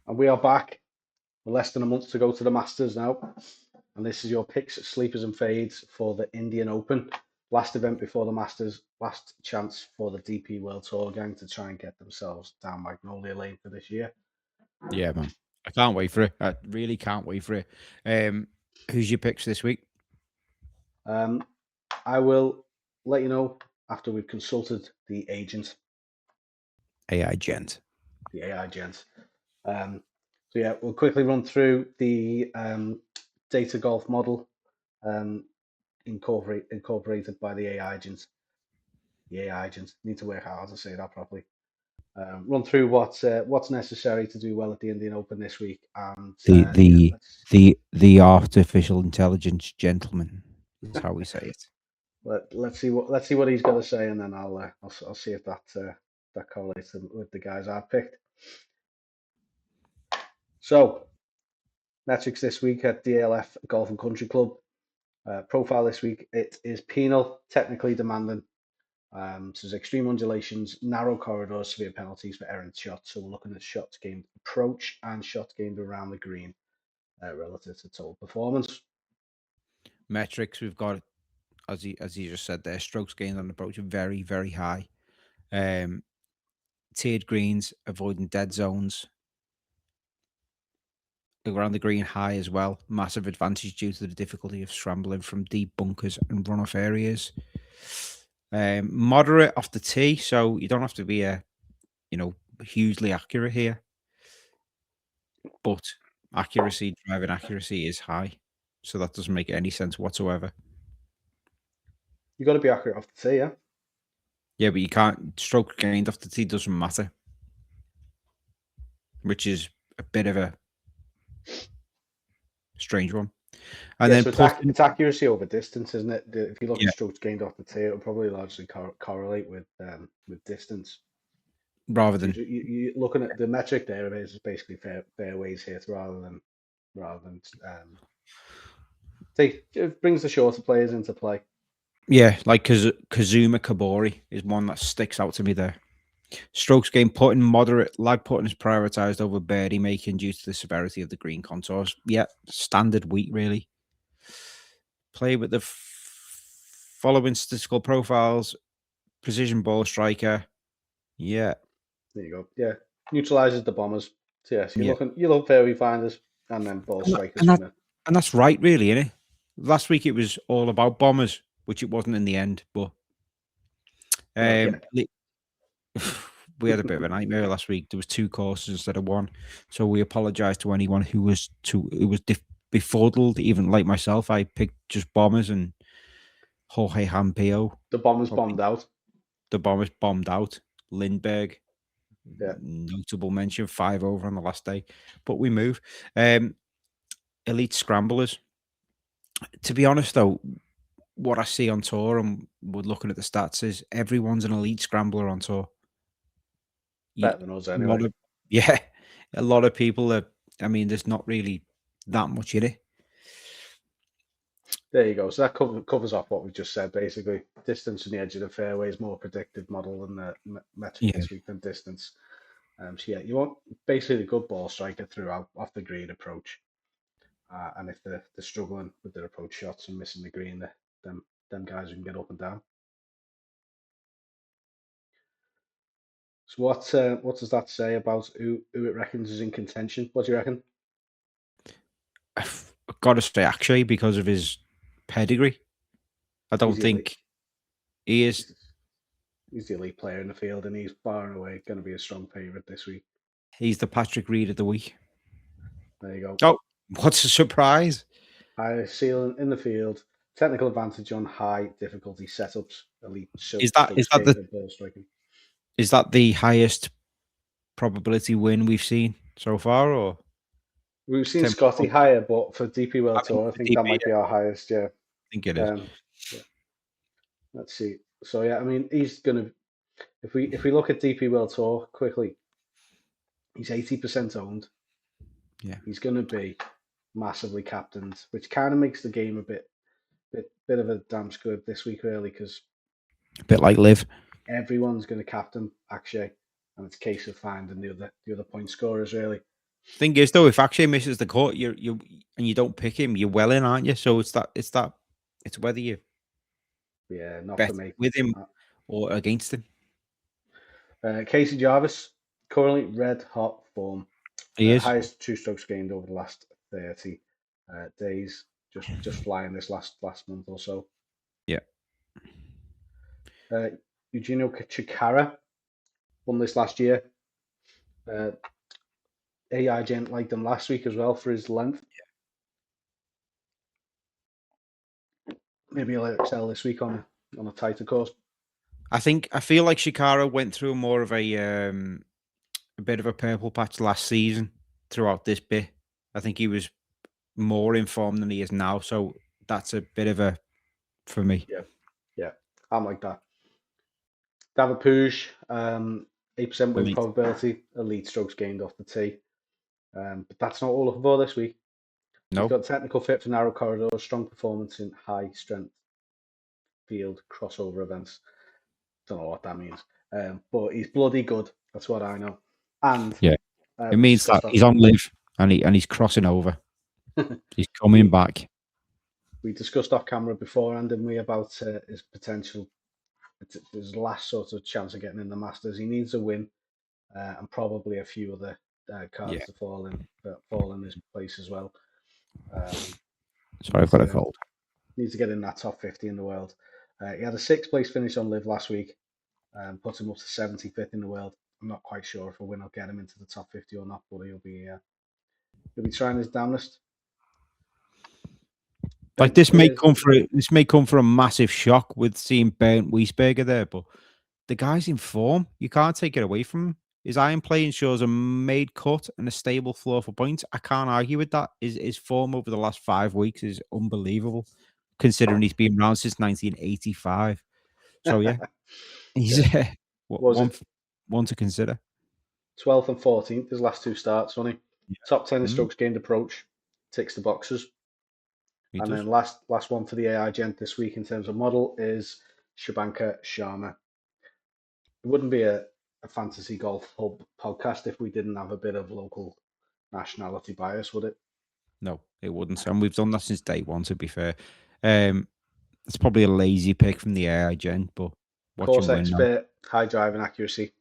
And we are back. Less than a month to go to the Masters now. And this is your picks, sleepers and fades for the Indian Open. Last event before the Masters, last chance for the DP World Tour gang to try and get themselves down Magnolia Lane for this year. Yeah, man. I can't wait for it. I really can't wait for it. Who's your picks this week? I will let you know after we've consulted the agent. AI Gent. The AI gent. So yeah, we'll quickly run through the data golf model incorporated by the AI agent. The AI agent need to work hard to say that properly. Run through what's necessary to do well at the Indian Open this week, and The artificial intelligence gentleman is how we say it. let's see what he's got to say, and then I'll see if that correlates with the guys I've picked. So metrics this week at DLF Golf and Country Club. Profile this week, it is penal, technically demanding. So there's extreme undulations, narrow corridors, severe penalties for errant shots. So we're looking at shots gained approach and shots gained around the green relative to total performance. Metrics we've got, as you just said there, strokes gained on approach very, very high. Tiered greens, avoiding dead zones. Around the green high as well. Massive advantage due to the difficulty of scrambling from deep bunkers and runoff areas. Moderate off the tee, so you don't have to be hugely accurate here. But driving accuracy is high. So that doesn't make any sense whatsoever. You got to be accurate off the tee, yeah. Yeah, but you can't. Stroke gained off the tee doesn't matter, which is a bit of a strange one. And yeah, then so it's accuracy over distance, isn't it? If you look at strokes gained off the tee, it'll probably largely correlate with distance. Rather than you looking at the metric there, is basically fairways hit rather than it brings the shorter players into play. Yeah, like Kazuma Kabori is one that sticks out to me there. Strokes gained putting, moderate lag putting is prioritized over birdie making due to the severity of the green contours. Yeah, standard wheat really. Play with the following statistical profiles: precision ball striker. Yeah, there you go. Yeah, neutralizes the bombers. So yes, you look fairway finders and then ball strikers. And that's right, really, isn't it? Last week it was all about bombers, which it wasn't in the end. But we had a bit of a nightmare last week. There was 2 courses instead of 1, so we apologise to anyone who was befuddled. Even like myself, I picked just bombers and Jorge Jampillo. The bombers bombed out. The bombers bombed out. Lindbergh, yeah, notable mention, 5 over on the last day, but we move. Elite scramblers. To be honest, though, what I see on tour and we're looking at the stats is everyone's an elite scrambler on tour. Better than us anyway. A lot of people are. I mean, there's not really that much in it. There you go. So that covers off what we just said. Basically, distance from the edge of the fairway is more predictive model than the metric this week than distance. So yeah, you want basically a good ball striker throughout off the green approach. And if they're struggling with their approach shots and missing the green, them guys who can get up and down. So what does that say about who it reckons is in contention? What do you reckon? I've got to say, actually, because of his pedigree, I don't think he is. He's the elite player in the field, and he's far and away going to be a strong favourite this week. He's the Patrick Reed of the week. There you go. Oh, what's a surprise? Highest ceiling in the field, technical advantage on high difficulty setups. Elite. Is that the highest probability win we've seen so far, or we've seen Scotty higher, but for DP World Tour, I think that might be our highest. Yeah, I think it is. Yeah. Let's see. So yeah, I mean, he's gonna. If we look at DP World Tour quickly, he's 80% owned. Yeah, he's gonna be massively captained, which kind of makes the game a bit of a damn squib this week, really, because a bit like Liv. Everyone's going to captain Akshay, and it's a case of finding the other point scorers, really. Thing is, though, if Akshay misses the cut, and you don't pick him, you're well in, aren't you? So it's whether you Yeah, not for bet me. with him or against him. Casey Jarvis, currently red hot form. He is. Highest two strokes gained over the last 30 days. Just flying this last month or so. Yeah. Eugenio Chikara won this last year. AI Gent liked him last week as well for his length. Maybe he'll excel this week on a tighter course. I feel like Shikara went through more of a bit of a purple patch last season throughout this bit. I think he was more informed than he is now, so that's a bit of a for me. Yeah, I'm like that. David Puig, 8% win Elite. probability, elite strokes gained off the tee. But that's not all looking for this week. He's No. got technical fit for narrow corridors, strong performance in high strength field crossover events. Don't know what that means, but he's bloody good. That's what I know. And Yeah. It we means that discussed off he's on live and he's crossing over. He's coming back. we discussed off camera beforehand, didn't we, about his potential, his last sort of chance of getting in the Masters. He needs a win and probably a few other cards Yeah. to fall in his place as well. Sorry, I've got a cold. Needs to get in that top 50 in the world. He had a sixth place finish on Live last week, put him up to 75th in the world. I'm not quite sure if a win will get him into the top 50 or not, but he'll be trying his damnedest. Like this may come for a massive shock with seeing Bernd Wiesberger there, but the guy's in form. You can't take it away from him. His iron play ensures a made cut and a stable floor for points. I can't argue with that. His form over the last 5 weeks is unbelievable, considering he's been around since 1985. So yeah, he's one to consider. 12th and 14th, his last two starts, wasn't he? Yeah. Top 10 strokes gained approach, ticks the boxes. And then last one for the AI Gent this week in terms of model is Shabanka Sharma. It wouldn't be a fantasy golf hub podcast if we didn't have a bit of local nationality bias, would it? No, it wouldn't. And we've done that since day one, to be fair. It's probably a lazy pick from the AI Gent, but course expert, high driving accuracy.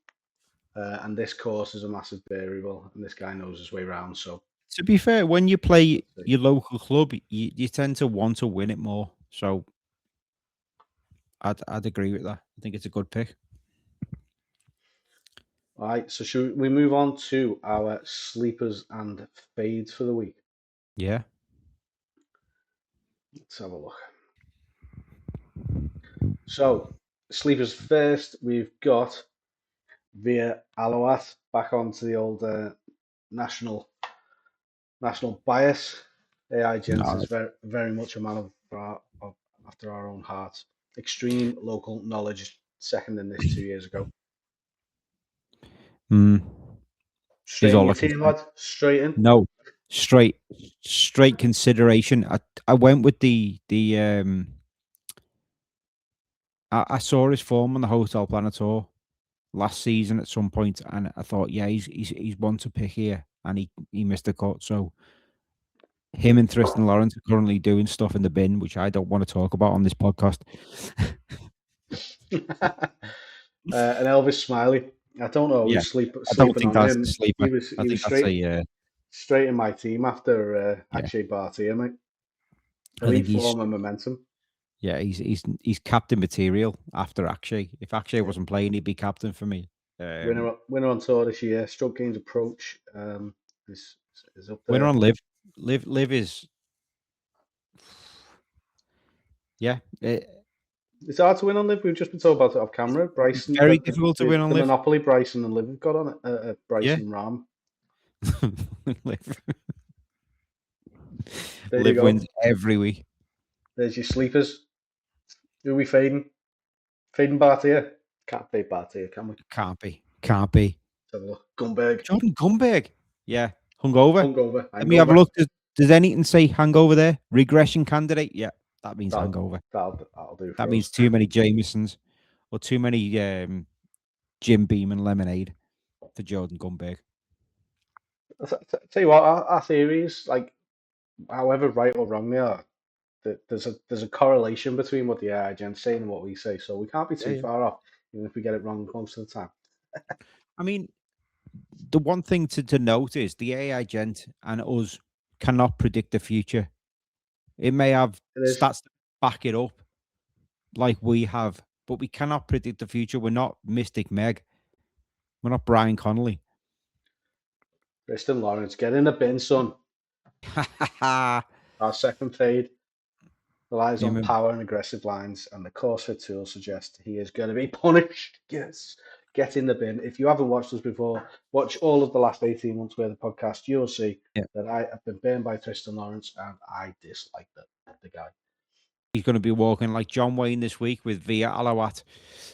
And this course is a massive variable, and this guy knows his way around. So, to be fair, when you play your local club, you tend to want to win it more. So, I'd agree with that. I think it's a good pick. All right. So, should we move on to our sleepers and fades for the week? Yeah. Let's have a look. So, sleepers first, we've got Via Alawat back onto the old national bias. AI Gents is very much a man after our own hearts. Extreme local knowledge, second in this 2 years ago. Straight in your team, lad. Straight in. No, straight consideration. I went with the I saw his form on the Hotel Planet Tour last season at some point, and I thought, yeah, he's one to pick here, and he missed the cut. So him and Tristan Lawrence are currently doing stuff in the bin, which I don't want to talk about on this podcast. And Elvis Smiley. I don't know. Yeah, Sleeping think on that's him. a sleeper. He was straight in my team after Akshay Bhatia, mate. Elite form and momentum. Yeah, he's captain material after Akshay. If Akshay wasn't playing, he'd be captain for me. Winner on tour this year. Stroke gains approach is up there. Winner on live. Live is it's hard to win on live. We've just been talking about it off camera. Bryson, very difficult to win on live. The monopoly Bryson and Liv have got on it. Bryson Ram. Live. There Live wins every week. There's your sleepers. Who are we fading? Fading Bhatia. Can't fade Bhatia, can we? Can't be. Let's have a look. Gumberg. Jordan Gumberg. Yeah. Hungover. Let me have a look. Does anything say hangover there? Regression candidate? Yeah. That means hangover. That'll do. That means too many Jamesons or too many Jim Beam and lemonade for Jordan Gumberg. Tell you what, our theories, like however right or wrong they are, there's a correlation between what the AI agent's saying and what we say, so we can't be Yeah, too yeah. far off, even if we get it wrong most of the time. I mean, the one thing to note is the AI gent and us cannot predict the future. It may have It is. stats to back it up like we have, but we cannot predict the future. We're not Mystic Meg. We're not Brian Connolly. Tristan Lawrence, get in the bin, son. Yeah, Our second fade relies on man. power and aggressive lines, and the CrossFit tools suggest he is going to be punished. Yes, get in the bin. If you haven't watched us before, watch all of the last 18 months worth of podcast. You'll see Yeah. that I have been burned by Tristan Lawrence, and I dislike the guy. He's going to be walking like John Wayne this week with Via Alawat.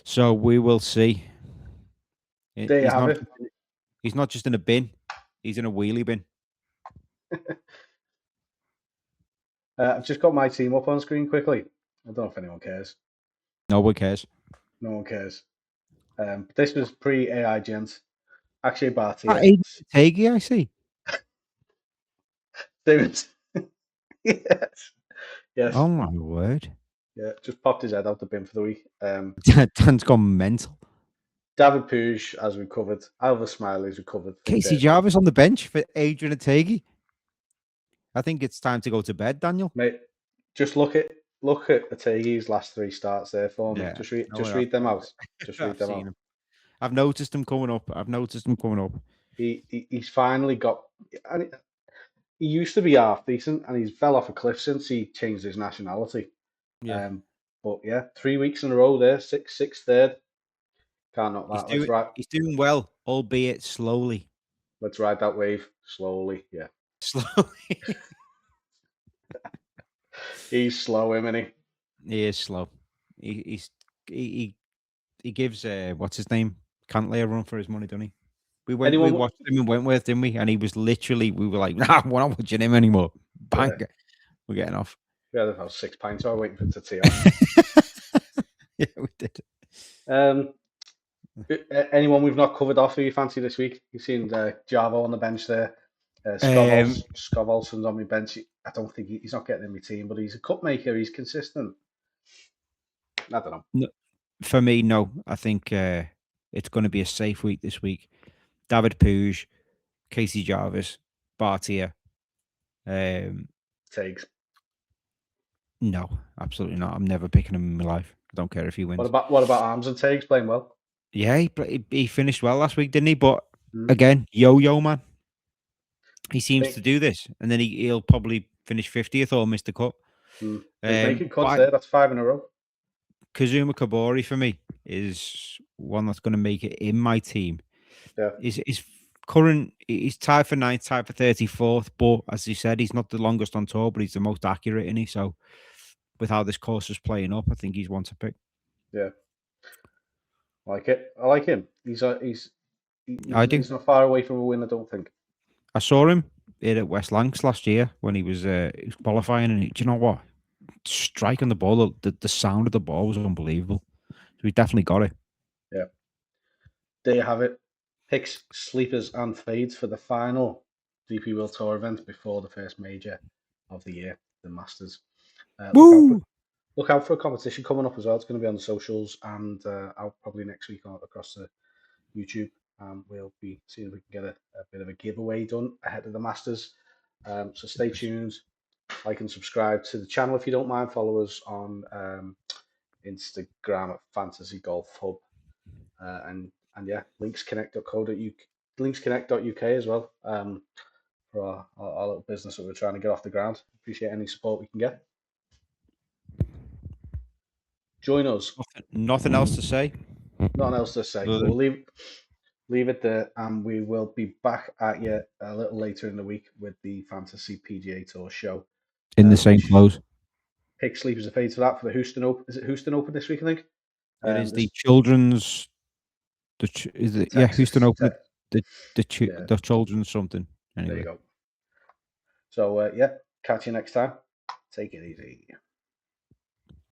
So we will see. There you He's have not. it. He's not just in a bin. He's in a wheelie bin. I've just got my team up on screen quickly. I don't know if anyone cares. No one cares. No one cares. This was pre AI gent. Actually, Ah, Bartia. Aiden Taggy, I see. Stevens. Yes. Yes. Oh my word. Yeah. Just popped his head out the bin for the week. Dan's gone mental. David Pooge, as we covered. Alva Smiley's recovered from Casey death. Jarvis on the bench for Adrian Taggy. I think it's time to go to bed, Daniel. Mate, just look at Atagi's last three starts there for me. Yeah. Just read them out. Just read I've them seen out. him. I've noticed him coming up. He's finally got. And he used to be half decent, and he's fell off a cliff since he changed his nationality. Yeah. Um, but yeah, 3 weeks in a row there, sixth, third. Can't knock He's that. doing he's doing well, albeit slowly. Let's ride that wave slowly. Yeah, Slowly. he's slow, isn't he? He is slow. He gives what's his name? Cantley a run for his money, doesn't he? We Anyone? watched him in Wentworth, didn't we? And he was literally we were like, nah, we're not watching him anymore. Bang. Yeah, We're getting off. we had about 6 pints. I was waiting for it to tee off. Yeah, we did. Anyone we've not covered off who you fancy this week? You've seen Javo on the bench there. Scott Olson's on my bench. I don't think he's not getting in my team, but he's a cup maker. He's consistent. I don't know. No, for me, no. I think it's going to be a safe week this week. David Pooge, Casey Jarvis, Bartier. Takes. No, absolutely not. I'm never picking him in my life. I don't care if he wins. What about Arms and Takes playing well? Yeah, he finished well last week, didn't he? But again, yo man. He seems to do this, and then he'll probably finish 50th or miss the cut. He's making cuts there. That's 5 in a row. Kazuma Kabori for me is one that's going to make it in my team. Yeah. He's tied for 9th, tied for 34th, but as you said, he's not the longest on tour, but he's the most accurate, isn't he? So with how this course is playing up, I think he's one to pick. Yeah. I like it. I like him. He's not far away from a win, I don't think. I saw him here at West Lancs last year when he was qualifying, and do you know what? Striking the ball, the sound of the ball was unbelievable. So he definitely got it. Yeah. There you have it. Picks, sleepers, and fades for the final DP World Tour event before the first major of the year, the Masters. Look out for a competition coming up as well. It's going to be on the socials and out probably next week across the YouTube. We'll be seeing if we can get a bit of a giveaway done ahead of the Masters. So stay tuned. Like and subscribe to the channel if you don't mind. Follow us on Instagram at Fantasy Golf Hub. And yeah, linksconnect.uk as well for our little business that we're trying to get off the ground. Appreciate any support we can get. Join us. Nothing else to say. Nothing else to say. We'll leave it there, and we will be back at you a little later in the week with the Fantasy PGA Tour show. In the same clothes. Pick sleepers and fades for that for the Houston Open. Is it Houston Open this week? I think it is the children's. Houston Open. The children's something. Anyway. There you go. So yeah, catch you next time. Take it easy.